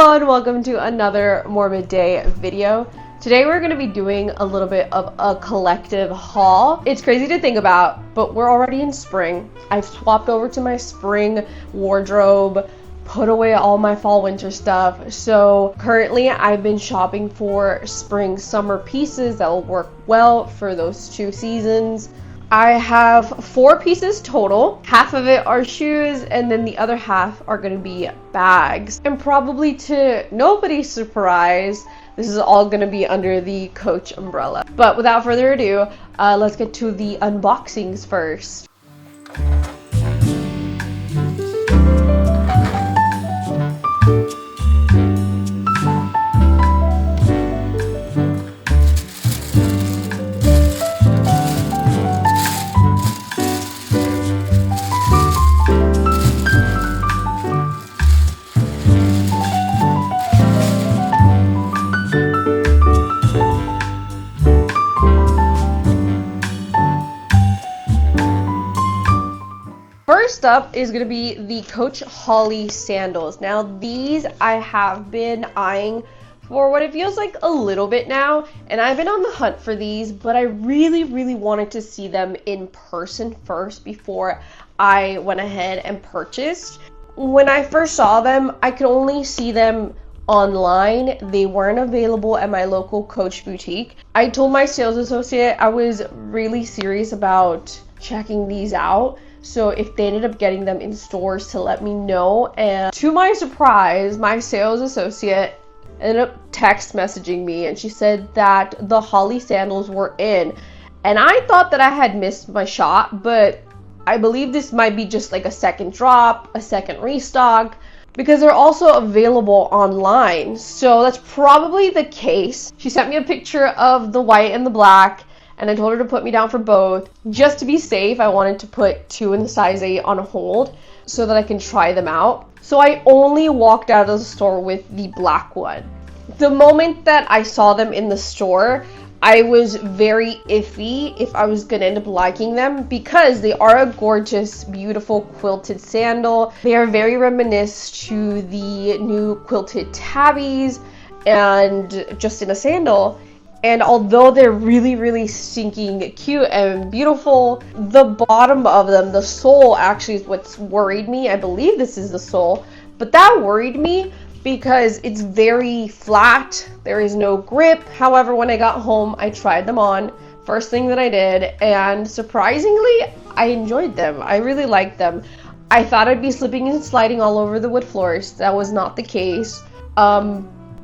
Hello and welcome to another Morbid Day video. Today we're going to be doing a little bit of a collective haul. It's crazy to think about, but we're already in spring. I've swapped over to my spring wardrobe, put away all my fall winter stuff. So currently I've been shopping for spring summer pieces that will work well for those two seasons. I have 4 pieces total. Half of it are shoes and then the other half are going to be bags. And probably to nobody's surprise, this is all going to be under the Coach umbrella. But without further ado, let's get to the unboxings first. First up is going to be the Coach Holly sandals. Now these I have been eyeing for what it feels like a little bit now, and I've been on the hunt for these, but I really wanted to see them in person first before I went ahead and purchased. When I first saw them, I could only see them online. They weren't available at my local Coach boutique. I told my sales associate I was really serious about checking these out. So if they ended up getting them in stores to let me know. And to my surprise, my sales associate ended up text messaging me and she said that the Holly sandals were in. And I thought that I had missed my shot, but I believe this might be just like a second drop, a second restock, because they're also available online. So that's probably the case. She sent me a picture of the white and the black, and I told her to put me down for both. Just to be safe, I wanted to put 2 in the size 8 on hold so that I can try them out. So I only walked out of the store with the black one. The moment that I saw them in the store, I was very iffy if I was gonna end up liking them because they are a gorgeous, beautiful quilted sandal. They are very reminiscent to the new quilted tabbies and just in a sandal. And although they're really stinking cute and beautiful, the bottom of them, the sole actually is what's worried me. I believe this is the sole, but that worried me because it's very flat. There is no grip. However, when I got home, I tried them on. First thing that I did, and surprisingly, I enjoyed them. I really liked them. I thought I'd be slipping and sliding all over the wood floors. That was not the case.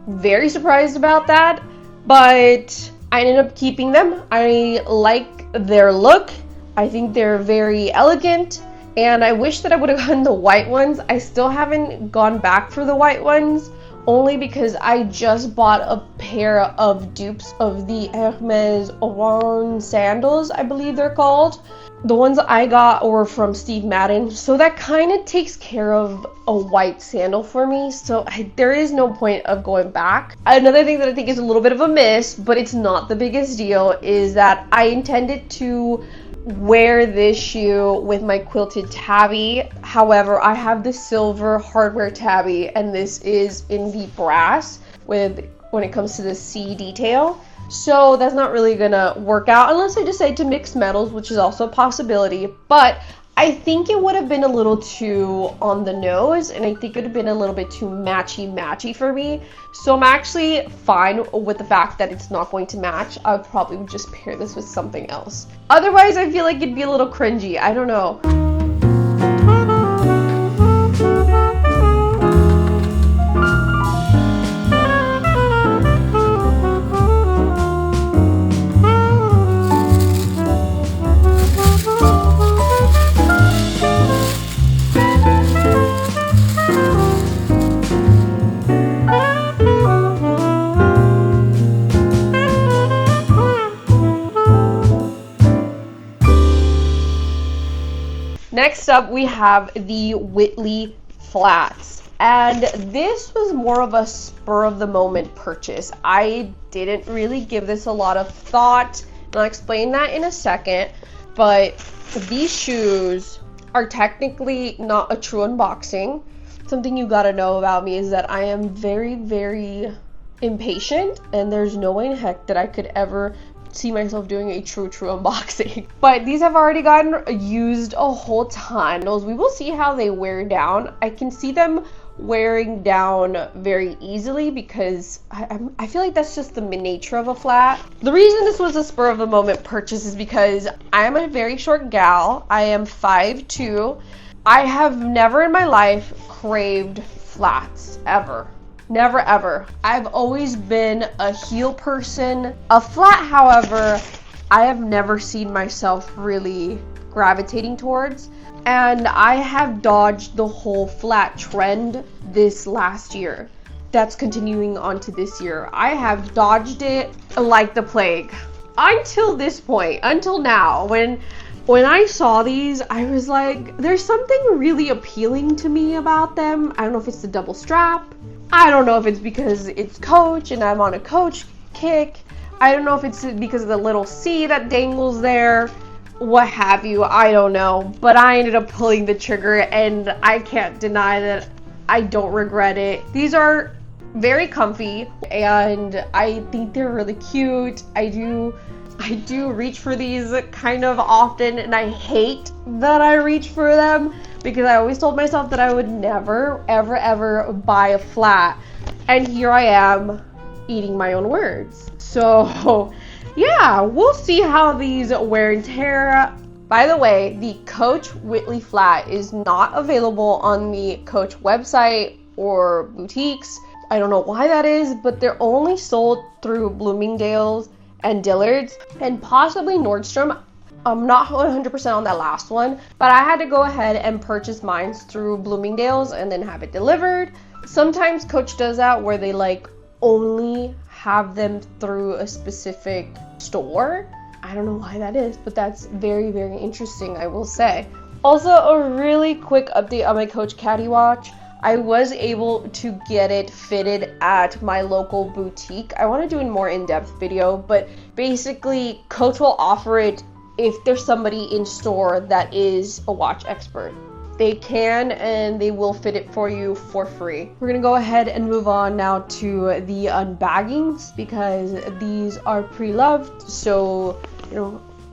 Very surprised about that. But I ended up keeping them. I like their look. I think they're very elegant. And I wish that I would have gotten the white ones. I still haven't gone back for the white ones, only because I just bought a pair of dupes of the MADISON sandals, I believe they're called. The ones I got were from Steve Madden, so that kind of takes care of a white sandal for me, so there is no point of going back. Another thing that I think is a little bit of a miss, but it's not the biggest deal, is that I intended to wear this shoe with my quilted tabby. However, I have the silver hardware tabby, and this is in the brass when it comes to the C detail. So that's not really gonna work out unless I decide to mix metals, which is also a possibility. But I think it would have been a little too on the nose, and I think it would have been a little bit too matchy for me. So I'm actually fine with the fact that it's not going to match. I would probably just pair this with something else. Otherwise, I feel like it'd be a little cringy. I don't know. Next up, we have the WHITLRY flats. And this was more of a spur of the moment purchase. I didn't really give this a lot of thought, and I'll explain that in a second. But these shoes are technically not a true unboxing. Something you gotta know about me is that I am very, very impatient, and there's no way in heck that I could ever see myself doing a true unboxing. But these have already gotten used a whole ton. We will see how they wear down. I can see them wearing down very easily because I feel like that's just the nature of a flat. The reason this was a spur of the moment purchase is because I am a very short gal. I am 5'2". I have never in my life craved flats, ever. Never ever. I've always been a heel person. A flat, however, I have never seen myself really gravitating towards. And I have dodged the whole flat trend this last year. That's continuing on to this year. I have dodged it like the plague. Until this point, until now, when I saw these, I was like, there's something really appealing to me about them. I don't know if it's the double strap. I don't know if it's because it's Coach and I'm on a Coach kick. I don't know if it's because of the little C that dangles there. What have you, I don't know. But I ended up pulling the trigger, and I can't deny that I don't regret it. These are very comfy, and I think they're really cute. I do reach for these kind of often, and I hate that I reach for them because I always told myself that I would never, ever buy a flat. And here I am eating my own words. So yeah, we'll see how these wear and tear. By the way, the Coach WHITLRY flat is not available on the Coach website or boutiques. I don't know why that is, but they're only sold through Bloomingdale's and Dillard's and possibly Nordstrom. I'm not 100% on that last one, but I had to go ahead and purchase mine through Bloomingdale's and then have it delivered. Sometimes Coach does that where they like only have them through a specific store. I don't know why that is, but that's very, very interesting, I will say. Also, a really quick update on my Coach Caddy watch. I was able to get it fitted at my local boutique. I want to do a more in-depth video, but basically Coach will offer it if there's somebody in store that is a watch expert. They can, and they will fit it for you for free. We're gonna go ahead and move on now to the unbaggings because these are pre-loved, so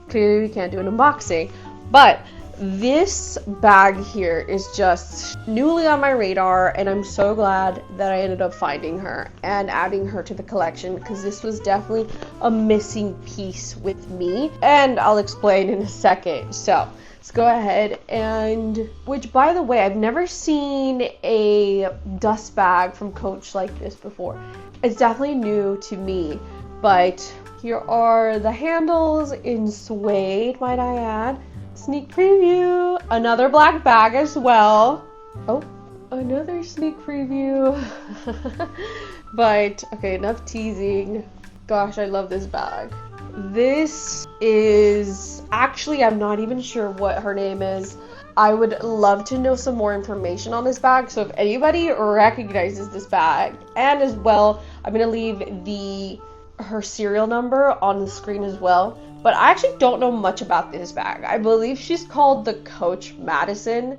clearly we can't do an unboxing. But this bag here is just newly on my radar, and I'm so glad that I ended up finding her and adding her to the collection because this was definitely a missing piece with me, and I'll explain in a second. So let's go ahead and, which by the way, I've never seen a dust bag from Coach like this before. It's definitely new to me, but here are the handles in suede, might I add. Sneak preview, another black bag as well. Oh, another sneak preview. But okay, enough teasing. Gosh, I love this bag. This is actually, I'm not even sure what her name is. I would love to know some more information on this bag. So if anybody recognizes this bag, and as well, I'm gonna leave her serial number on the screen as well. But I actually don't know much about this bag. I believe she's called the Coach Madison.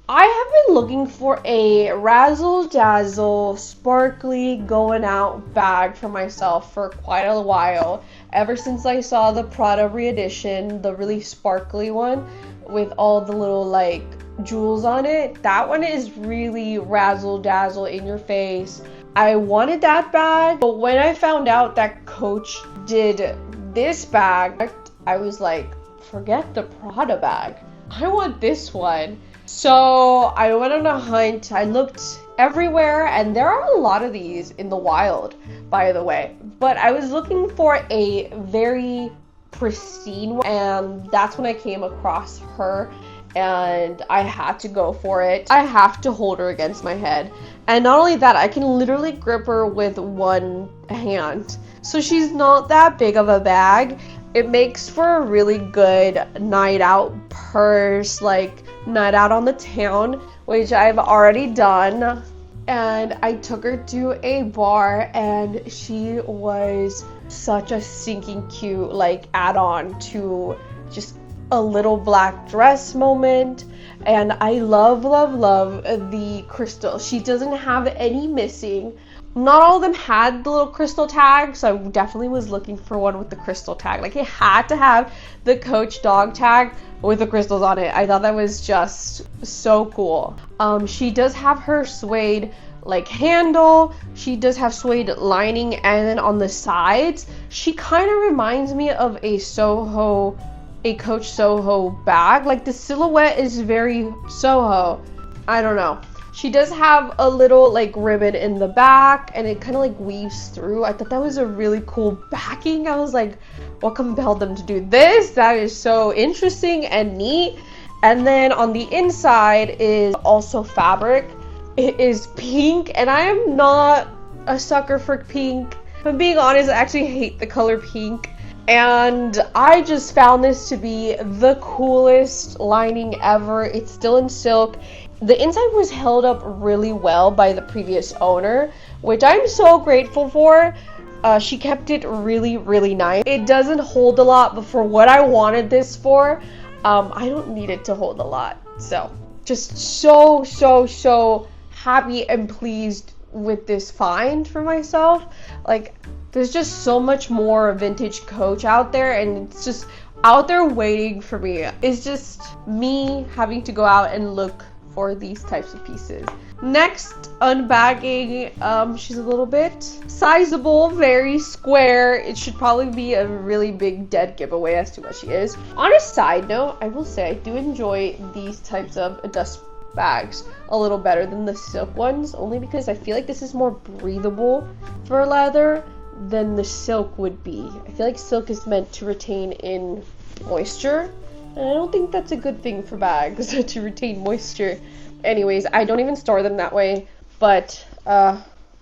I have been looking for a razzle dazzle, sparkly, going out bag for myself for quite a while. Ever since I saw the Prada re-edition, the really sparkly one with all the little like jewels on it. That one is really razzle dazzle in your face. I wanted that bag, but when I found out that Coach did this bag, I was like, forget the Prada bag. I want this one. So I went on a hunt. I looked everywhere, and there are a lot of these in the wild, by the way. But I was looking for a very pristine one, and that's when I came across her, and I had to go for it. I have to hold her against my head. And not only that, I can literally grip her with one hand. So she's not that big of a bag. It makes for a really good night out purse, like night out on the town, which I've already done. And I took her to a bar, and she was such a stinking cute like add-on to just a little black dress moment. And I love, love, love the crystal. She doesn't have any missing. Not all of them had the little crystal tag, so I definitely was looking for one with the crystal tag. Like, it had to have the Coach dog tag with the crystals on it. I thought that was just so cool. She does have her suede like handle. She does have suede lining, and then on the sides, she kind of reminds me of a Coach Soho bag. Like, the silhouette is very Soho. I don't know. She does have a little like ribbon in the back, and it kind of like weaves through. I thought that was a really cool backing. I was like, what compelled them to do this? That is so interesting and neat. And then on the inside is also fabric. It is pink, and I am not a sucker for pink. If I'm being honest, I actually hate the color pink. And I just found this to be the coolest lining ever. It's still in silk. The inside was held up really well by the previous owner, which I'm so grateful for. She kept it really, really nice. It doesn't hold a lot, but for what I wanted this for, I don't need it to hold a lot. So, just so, so, so happy and pleased with this find for myself. Like, there's just so much more vintage Coach out there, and it's just out there waiting for me. It's just me having to go out and look for these types of pieces. Next, unbagging. She's a little bit sizable, very square. It should probably be a really big dead giveaway as to what she is. On a side note, I will say I do enjoy these types of dust bags a little better than the silk ones, only because I feel like this is more breathable for leather than the silk would be. I feel like silk is meant to retain in moisture, and I don't think that's a good thing for bags to retain moisture. Anyways, I don't even store them that way, but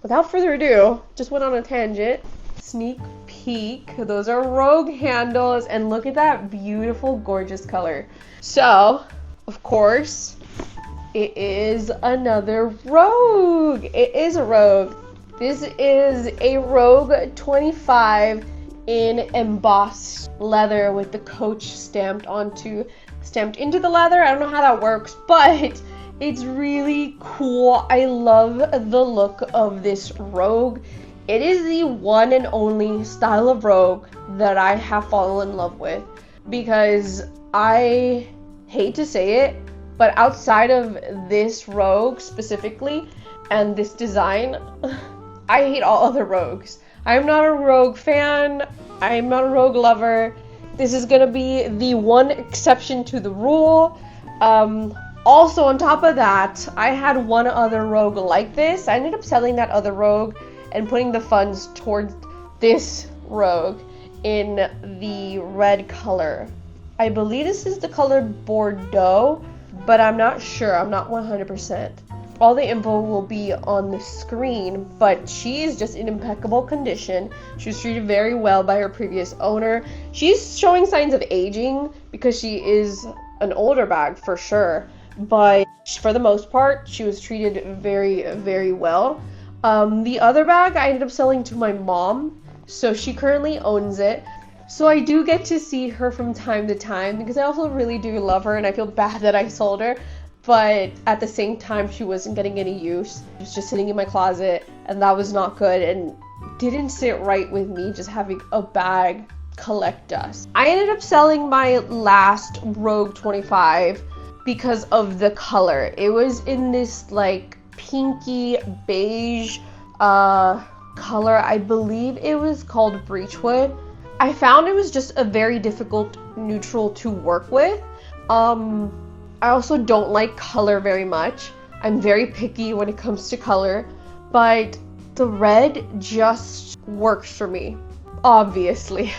without further ado, just went on a tangent. Sneak peek. Those are Rogue handles, and look at that beautiful, gorgeous color. So, of course, it is another Rogue. It is a Rogue. This is a Rogue 25 in embossed leather with the Coach stamped into the leather. I don't know how that works, but it's really cool. I love the look of this Rogue. It is the one and only style of Rogue that I have fallen in love with, because I hate to say it, but outside of this Rogue specifically and this design, I hate all other Rogues. I'm not a Rogue fan. I'm not a Rogue lover. This is gonna be the one exception to the rule. Also, on top of that, I had one other Rogue like this. I ended up selling that other Rogue and putting the funds towards this Rogue in the red color. I believe this is the color Bordeaux, but I'm not sure. I'm not 100%. All the info will be on the screen, but she is just in impeccable condition. She was treated very well by her previous owner. She's showing signs of aging because she is an older bag for sure, but for the most part, she was treated very, very well. The other bag I ended up selling to my mom, so she currently owns it. So I do get to see her from time to time because I also really do love her, and I feel bad that I sold her. But at the same time, she wasn't getting any use. It was just sitting in my closet, and that was not good and didn't sit right with me just having a bag collect dust. I ended up selling my last Rogue 25 because of the color. It was in this like pinky beige color. I believe it was called Breachwood. I found it was just a very difficult neutral to work with. I also don't like color very much. I'm very picky when it comes to color, but the red just works for me, obviously.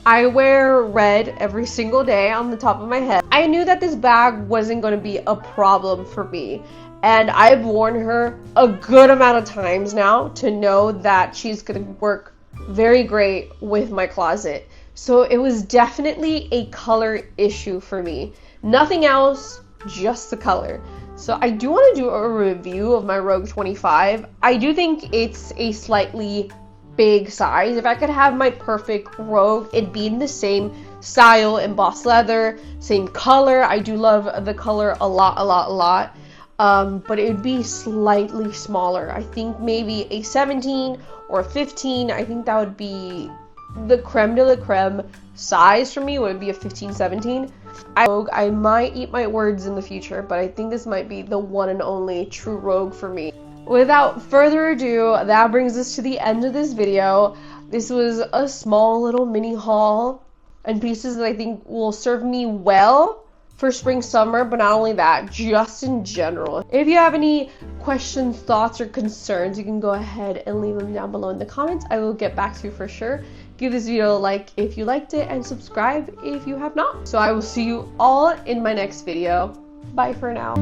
I wear red every single day on the top of my head. I knew that this bag wasn't going to be a problem for me, and I've worn her a good amount of times now to know that she's going to work very great with my closet. So it was definitely a color issue for me. Nothing else, just the color. So I do want to do a review of my Rogue 25. I do think it's a slightly big size. If I could have my perfect rogue, it'd be in the same style, embossed leather, same color. I do love the color a lot. But it would be slightly smaller. I think maybe a 17 or a 15. I think that would be the creme de la creme size for me. Would be a 15, 17. I might eat my words in the future, but I think this might be the one and only true rogue for me. Without further ado, that brings us to the end of this video. This was a small little mini haul and pieces that I think will serve me well for spring, summer, but not only that, just in general. If you have any questions, thoughts, or concerns, you can go ahead and leave them down below in the comments. I will get back to you for sure. Give this video a like if you liked it, and subscribe if you have not. So I will see you all in my next video. Bye for now.